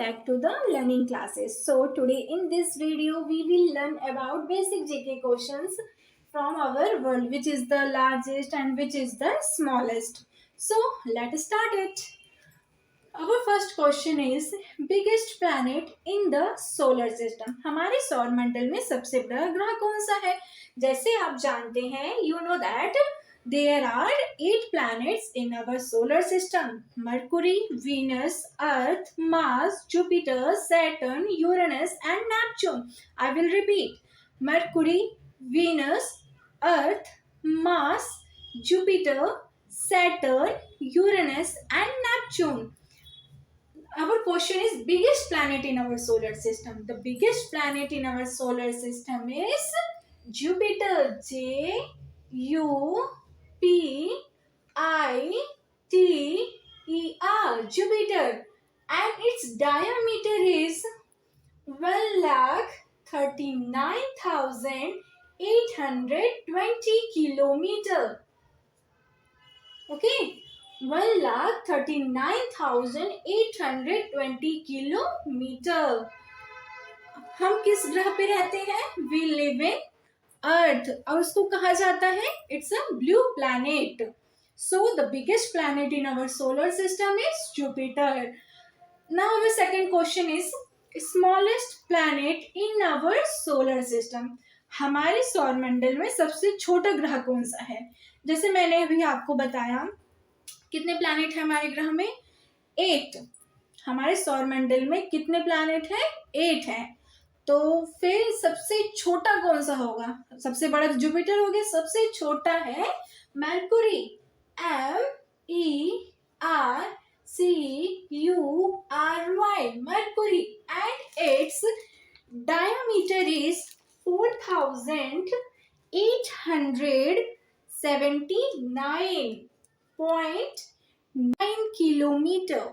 back to the learning classes. So today in this video we will learn about basic GK questions from our world, which is the largest and which is the smallest. So let's start it. Our first question is biggest planet in the solar system. हमारे सौर मंडल में सबसे बड़ा ग्रह कौन सा है? जैसे आप जानते हैं, you know that there are 8 planets in our solar system: Mercury, Venus, Earth, Mars, Jupiter, Saturn, Uranus and Neptune. I will repeat: Mercury, Venus, Earth, Mars, Jupiter, Saturn, Uranus and Neptune. Our question is biggest planet in our solar system. The biggest planet in our solar system is Jupiter. Jupiter. Jupiter. And its diameter is 1,39,820 kilometer. Okay. 1,39,820 kilometre. हम किस ग्रह पे रहते हैं? We live in Earth और उसको कहा जाता है it's a blue planet. So the biggest planet in our solar system is Jupiter. Now our second question is smallest planet in our solar system. हमारे सौर मंडल में सबसे छोटा ग्रह कौन सा है? जैसे मैंने अभी आपको बताया, कितने प्लैनेट है हमारे ग्रह में? 8. हमारे सौर मंडल में कितने प्लैनेट है? 8 है. तो फिर सबसे छोटा कौन सा होगा? सबसे बड़ा तो जुपिटर हो गया, सबसे छोटा है Mercury. MERCURY, Mercury. And its diameter is 4,879.9 kilometer.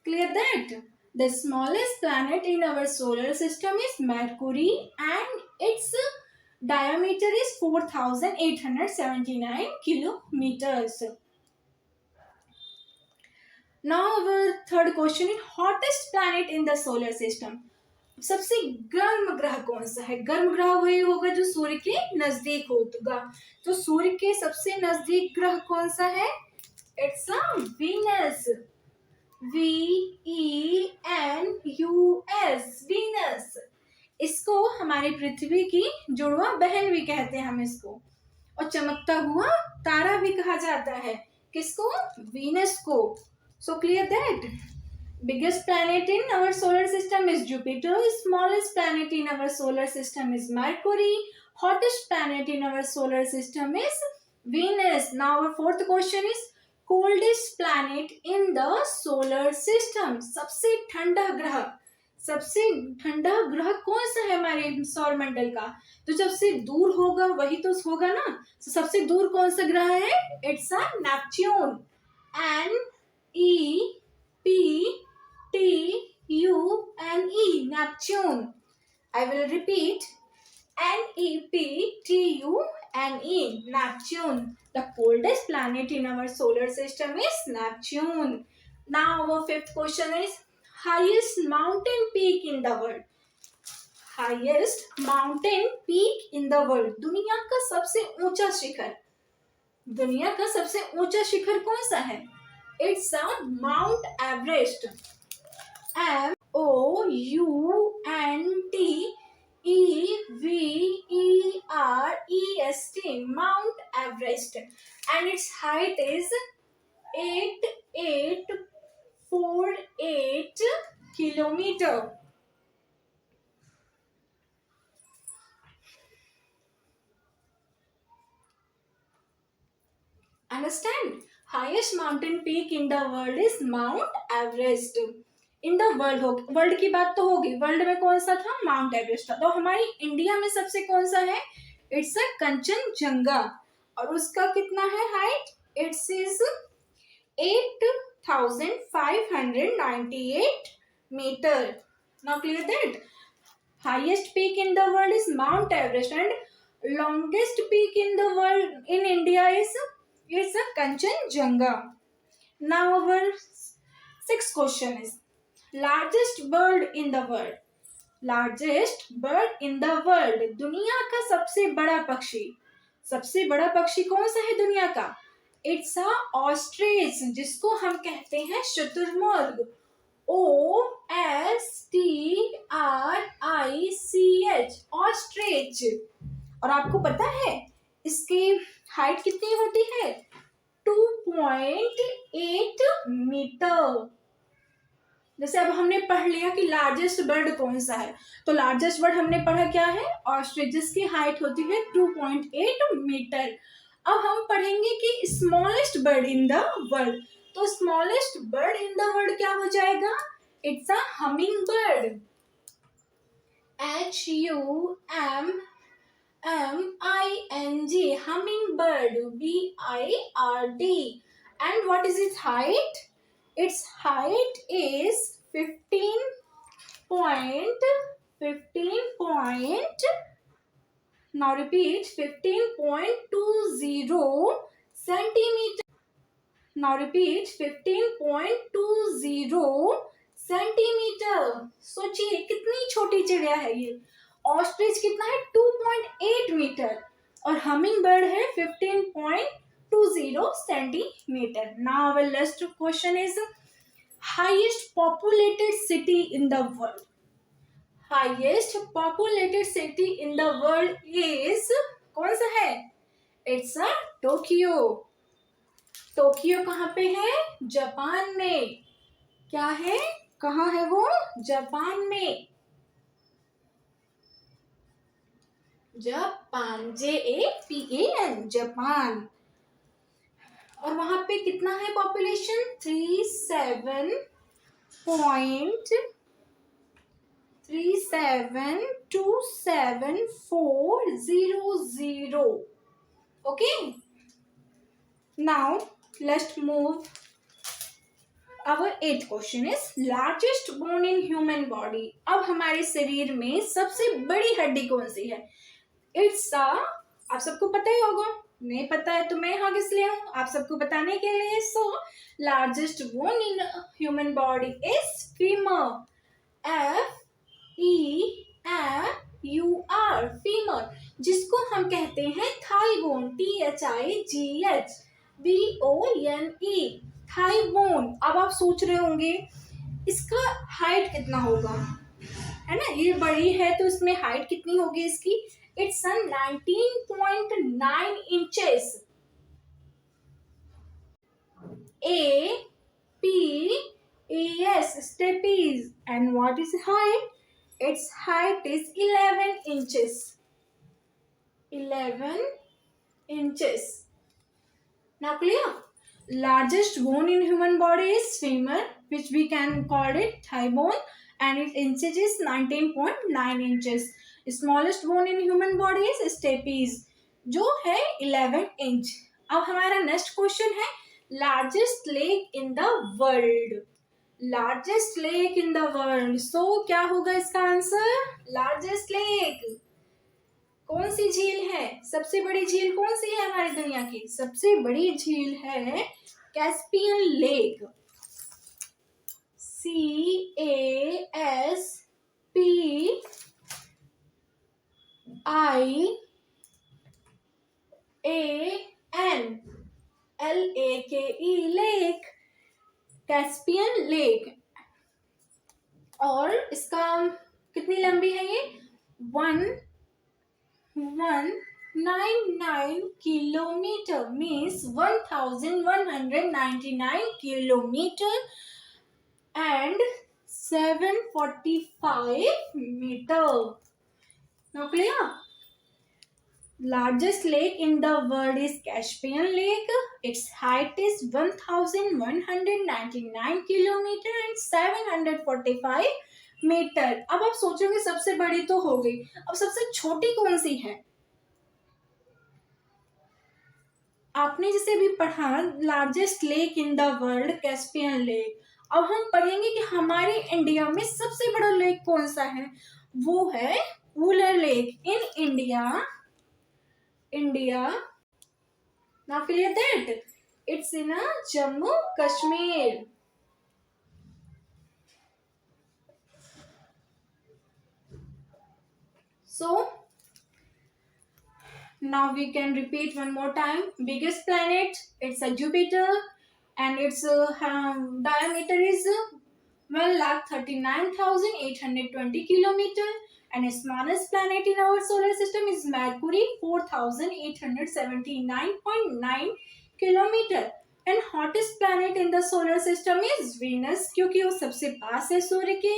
Clear that? The smallest planet in our solar system is Mercury and its diameter is 4,879 kilometers. Now our third question is hottest planet in the solar system. सबसे गर्म ग्रह कौन सा है? गर्म ग्रह वही होगा जो सूर्य के नजदीक होगा. तो सूर्य के सबसे नजदीक ग्रह कौन सा है? It's Venus. VENUS, Venus. इसको हमारी पृथ्वी की जुड़वा बहन भी कहते हैं हम इसको, और चमकता हुआ तारा भी कहा जाता है. किसको? वीनस को. So clear that biggest planet in our solar system is Jupiter, smallest planet in our solar system is Mercury, hottest planet in our solar system is Venus. Now our fourth question is coldest planet in the solar system. सबसे ठंडा ग्रह कौन सा है हमारे सौर मंडल का? तो जब से दूर होगा वही तो होगा ना. तो सबसे दूर कौन सा ग्रह है? It's a Neptune. NEPTUNE, Neptune. I will repeat. NEPTUNE, Neptune. The coldest planet in our solar system is Neptune. Now our fifth question is highest mountain peak in the world. Highest mountain peak in the world. दुनिया का सबसे ऊंचा शिखर कौन सा है? It's a Mount Everest. MOUNTEVEREST, Mount Everest. And its height is 8848 kilometer. Understand? Highest mountain peak in the world is Mount Everest. In the world world की बात तो होगी. वर्ल्ड में कौन सा था? माउंट एवरेस्ट था. तो हमारी इंडिया में सबसे कौन सा है? It's a Kanchenjunga. और उसका कितना है height? It's is 8,598 meter. Now clear that? Highest peak in the world is Mount Everest and longest peak in the world in India is a Kanchenjunga. Now our sixth question is largest bird in the world. Largest bird in the world, दुनिया का सबसे बड़ा पक्षी। सबसे बड़ा पक्षी कौन सा है दुनिया का? इट्स अ ऑस्ट्रिच, जिसको हम कहते हैं शुतुरमुर्ग। OSTRICH, ostrich. और आपको पता है इसकी हाइट कितनी होती है? 2.8 मीटर। जैसे अब हमने पढ़ लिया कि लार्जेस्ट बर्ड कौन सा है, तो लार्जेस्ट बर्ड हमने पढ़ा क्या है? ऑस्ट्रिच, जिसकी हाइट होती है 2.8 मीटर। अब हम पढ़ेंगे कि smallest bird in the world. तो smallest bird in the world क्या हो जाएगा? It's a humming bird. HUMMING, humming bird, BIRD. And what is its height? Its height is 15 point, now repeat, 15.20 centimeter. Now repeat, 15.20 centimetre. सोचिए कितनी छोटी चिड़िया है ये। ऑस्ट्रिच कितना है? 2.8 मीटर और हमिंग बर्ड है 15.20 centimetre. Now our last question is highest populated city in the world. Highest populated city in the world is, कौन सा है? It's a Tokyo. टोक्यो कहाँ पे है? जापान में। क्या है? कहाँ है वो? जापान में। Japan, JAPAN, Japan. और वहां पे कितना है population? 37.372740. Okay, now let's move. Our eighth question is largest bone in human body. अब हमारे शरीर में सबसे बड़ी हड्डी कौन सी है? इट्स आप सबको पता ही होगा, नहीं पता है तो मैं यहाँ किस लिए हूँ आप सबको बताने के लिए। So largest bone in human body is femur, FEMUR, femur, जिसको हम कहते हैं thigh bone, THIGHBONE, thigh bone. अब आप सोच रहे होंगे इसका हाइट कितना होगा, है ना? ये बड़ी है तो इसमें हाइट कितनी होगी इसकी? It's 19.9 inches. APES, stepes. And what is height? Its height is 11 inches. 11 inches. Now clear? Largest bone in human body is femur, which we can call it thigh bone, and its inches is 19.9 inches. Smallest bone in human body is stapes, जो है 11 inch. अब हमारा next question है largest lake in the world. Largest lake in the world, so क्या होगा इसका answer? Largest lake, कौन सी झील है? सबसे बड़ी झील कौन सी है हमारी दुनिया की? सबसे बड़ी झील है Caspian lake, CASPIANLAKE, lake, Caspian lake. और इसका कितनी लंबी है ये? 199 kilometre, means 1199 kilometre and 745 meter. Now clear? Largest lake in the world is Caspian Lake. Its height is 1199 kilometer and 745 meter. अब आप सोचोगे सबसे बड़ी तो हो गई, अब सबसे छोटी कौन सी है? आपने जैसे भी पढ़ा largest lake in the world Caspian lake. अब हम पढ़ेंगे कि हमारे इंडिया में सबसे बड़ा लेक कौन सा है। वो है Wular lake in India. Now clear that? It's in Jammu Kashmir. So now we can repeat one more time. Biggest planet, it's a Jupiter, and its diameter is 1,39,820 kilometer. And the smallest planet in our solar system is Mercury, 4,879.9 kilometer. And hottest planet in the solar system is Venus, क्योंकि वो सबसे पास है सूर्य के.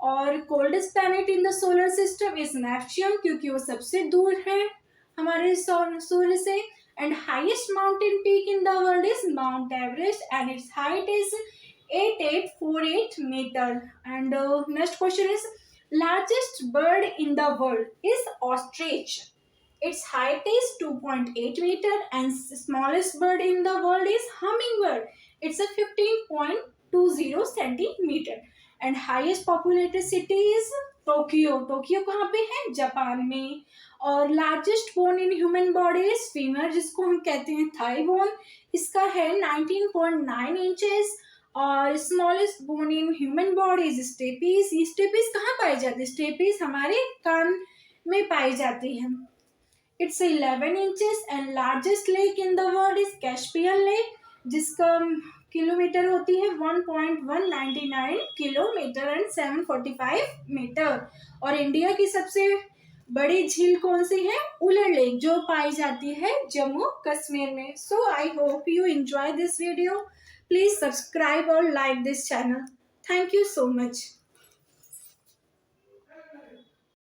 और coldest planet in the solar system is Neptune, क्योंकि वो सबसे दूर है हमारे सूर्य से. And highest mountain peak in the world is mount Everest and it's height is 8848 meter. And next question is largest bird in the world is ostrich. Its height is 2.8 meter and smallest bird in the world is hummingbird. It's a 15.20 centimeter. And highest populated city is Tokyo. Tokyo कहाँ पे है? Japan में. और largest bone in human body is femur, जिसको हम कहते हैं thigh bone. इसका है 19.9 इंचेस. और smallest bone in human body is stapes. ये स्टेपीज कहाँ पाई जाती है? स्टेपीज हमारे कान में पाई जाती है. It's 11 inches. And largest lake in the world is Caspian lake, जिसका किलोमीटर होती है 1.199 किलोमीटर एंड 745 मीटर. और इंडिया की सबसे बड़ी झील कौन सी है? उलर लेक, जो पाई जाती है जम्मू कश्मीर में. So I hope you enjoy this video. Please subscribe और like this channel. Thank you so much.